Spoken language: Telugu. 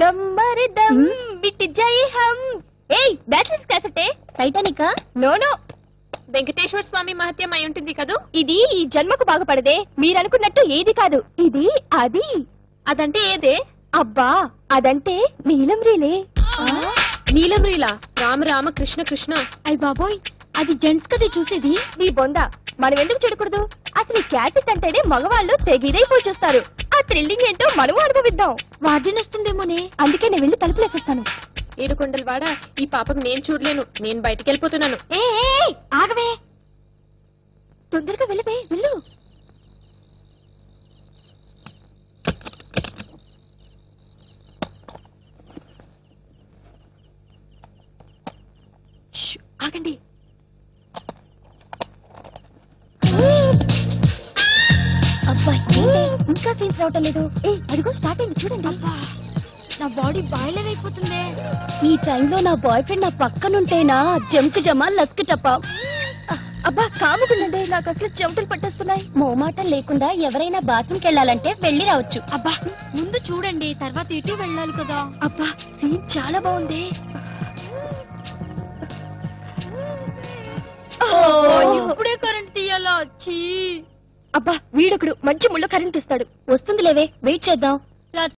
దమ్మరి దమ్ బిట్టి జై హమ్. ఏయ్ బ్యాచిలర్స్ క్యాసెటే టైటానికా? నో వెంకటేశ్వర స్వామి మహత్యం అయి ఉంటుంది కదూ. ఇది ఈ జన్మకు బాగుపడదే, మీరనుకున్నట్టు ఏది కాదు. ఇది అది. అదంటే ఏదే? అబ్బా అదంటే నీలం రీలే. నీలం రీలా? రామ రామ కృష్ణ కృష్ణ. అయ్ బాబోయ్, అది జెంట్స్ కదే చూసేది. నీ బొంద, మనం ఎందుకు చెడకూడదు? అసలు ఈ క్యాసెట్ అంటేనే మగవాళ్ళు తెగిదైపోయి చూస్తారు. ఆ థ్రిల్లింగ్ ఏంటో మనము అనుభవిద్దాం. వార్డెన్ వస్తుందేమోనే, అందుకే నేను వెళ్ళి తలుపులేసేస్తాను. ఏడుకొండలు వాడా, ఈ పాపకు నేను చూడలేను. నేను బయటికి వెళ్ళిపోతున్నాను. ఆగవే, తొందరగా వెళ్ళవే, వెళ్ళు. ఆగండి. అబ్బా ఇంకా సీన్స్ రావటం లేదు. అదిగో స్టార్ట్ అయింది చూడండి. నా బాడీ బాయిలర్ అయిపోతుంది. ఈ టైంలో నా బాయ్ ఫ్రెండ్ నా పక్కనుంటేనా జంకు జమా లస్క్ టప్ప. అబ్బా కాముకుందండి, నాకు అసలు చెమటలు పట్టేస్తున్నాయి. మోమాటం లేకుండా ఎవరైనా బాత్రూమ్కి వెళ్ళాలంటే వెళ్ళి రావచ్చు. అబ్బా ముందు చూడండి, తర్వాత ఇటు వెళ్ళాలి కదా. అబ్బా సీన్ చాలా బాగుంది. ఇప్పుడే కరెంట్ తీయాలా? అబ్బా వీడొకడు మంచి ముళ్ళ కరెంట్ ఇస్తాడు. వస్తుంది లేవే, వెయిట్ చేద్దాం.